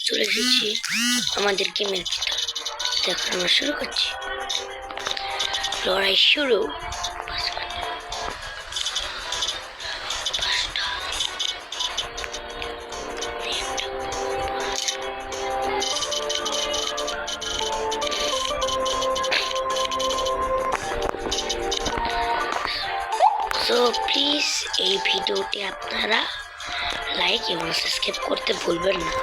চলে এসেছি আমাদের গেমের ভিতর। দেখো আমরা শুরু করছি, লড়াই শুরু। সো প্লিজ এই ভিডিওটি আপনারা লাইক এবং সাবস্ক্রাইব করতে ভুলবেন না।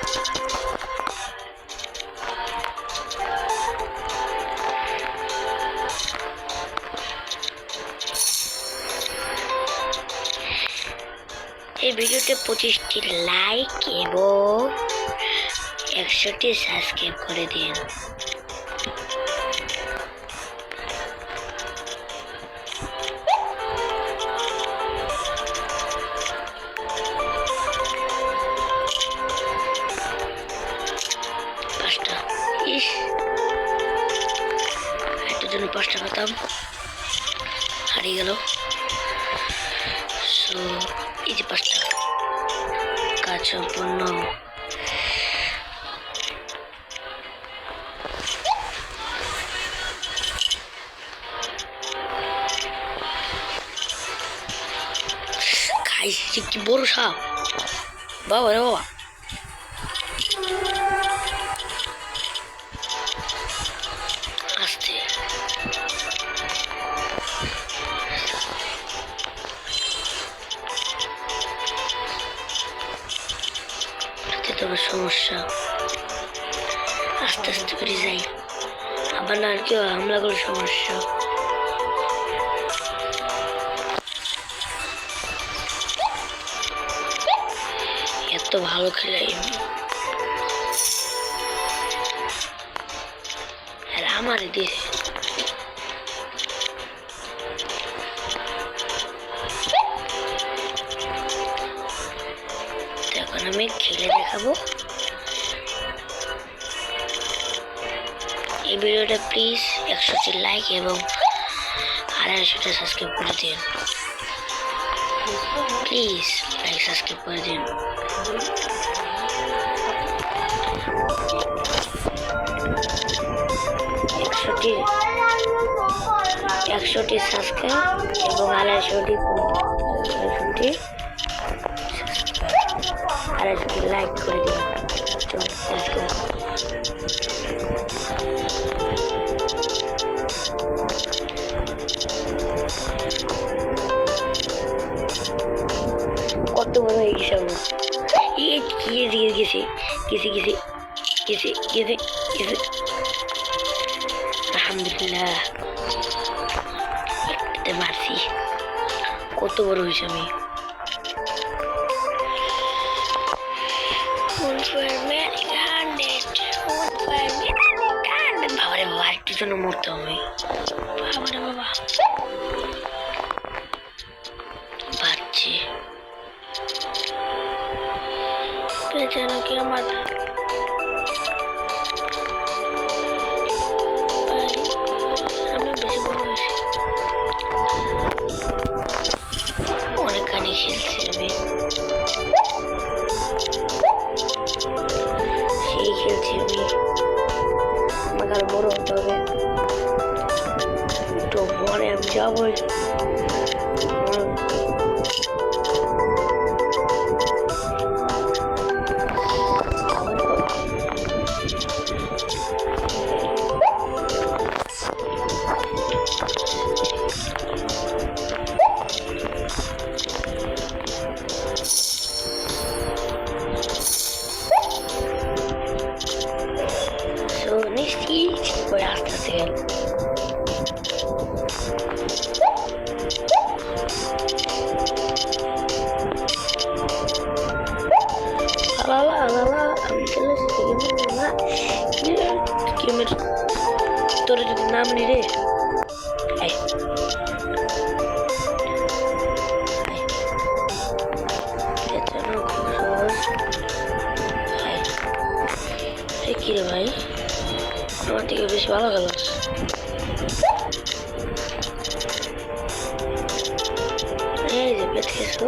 এই ভিডিওতে 25টি লাইক এবং 100টি সাবস্ক্রাইব করে দিন। একটার জন্য 5টা পেতাম, হারিয়ে গেল। সো এই যে 5টা কাজ সম্পূর্ণ। খাইছি কি বড় সাপ, বাবা রে বাবা। আস্তে তোমার সমস্যা, আস্তে আস্তে করে যাই, আবার না আর কেউ হামলা করে সমস্যা। এত ভালো খেলে আমার দিয়েছে। এখন আমি খেলে দেখাবো। এই ভিডিওটা প্লিজ 100টি লাইক এবং 250টা সাবস্ক্রাইব করে দিন। প্লিজ লাইক সাবস্ক্রাইব করে দিন। একশোটি সাবস্ক্রাইব এবং 250টি লাইক করে দিন। কত বড় হয়ে গেছে আমার, গেছে আলহামদুলিল্লাহ মারছি। কত বড় হয়েছে আমি। বাবারে বাবা, একটু জন্য মরতে হবে। বাবারে বাবা বাচ্চি পেছনে কি আমার অনেকখানি খেলছি আমি, সেই খেলছি আমি। আমাকে আর বড় হতে হবে, একটু পরে আমি যাবো। Voy hasta hacer তোর যদি নাম নি রে কি রে ভাই, আমার থেকে বেশি ভালো গেল। এই যে পেট খেয়েছো,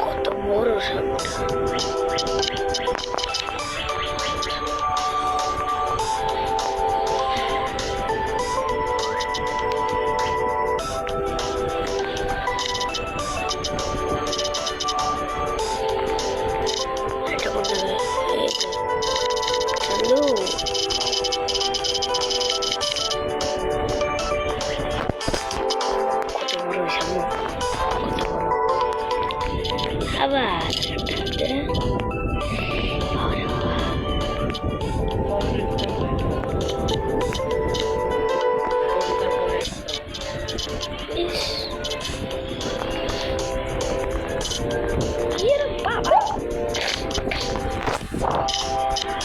কত বড় সাপটা।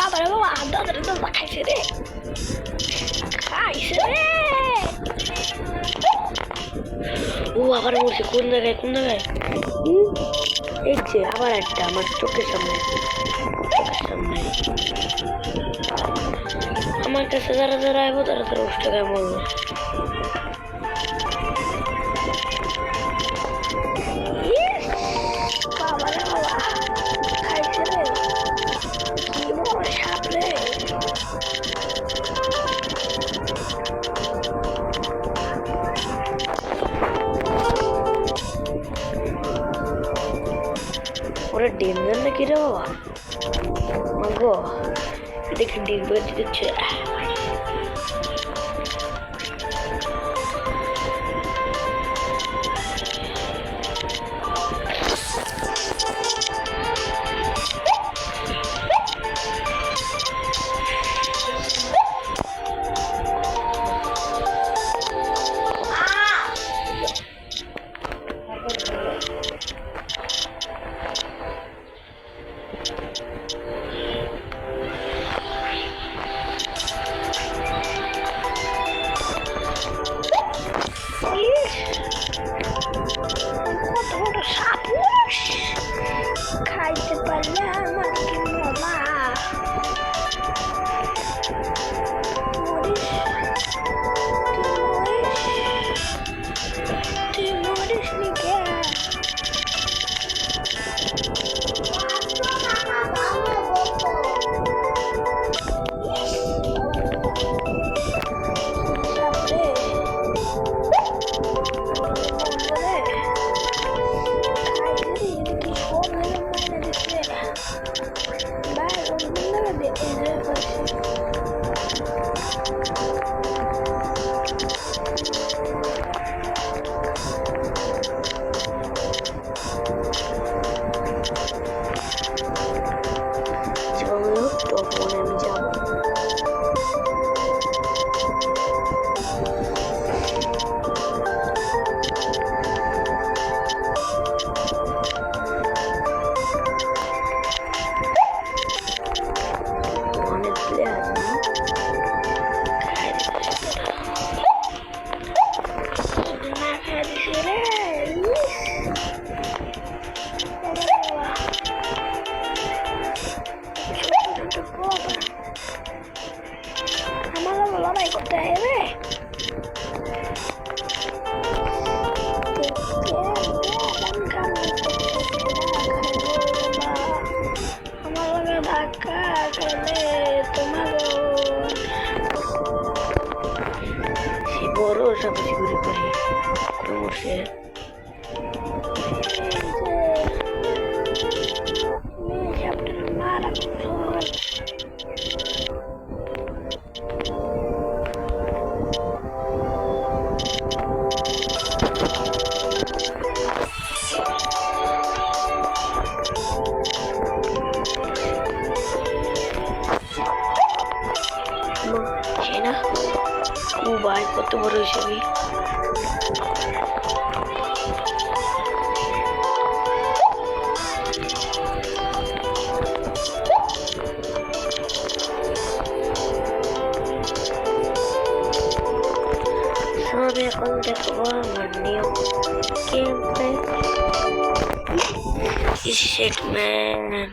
আবার বাবা আদার তো খাইছে রে, খাইছে রে। ও আবার বলছে কোন জায়গায় কোন জায়গায়, এই যে আবার একটা আমার চোখের সামনে সামনে। আমার কাছে যারা যারা আইবো তারা তারা টাকায় মরবো। বাবা রে বাবা খাইছে রে, কি বড় সাপ রে। ওরা ডেঞ্জার নাকি রে বাবা, মাগো দেখি ডিগ বেঁচে দিচ্ছে। খাইতে পারলে আমার কি মজা। তুই মরিস নি কে? লড়াই করতে হবে। আমার লগে ধাক্কা খেলে তোমার বড় সব ঘুরে করি বসে মারা ও ভাই কত বড় হিসেবে সব এখন দেখবো আমার নিয়ম Shit, man.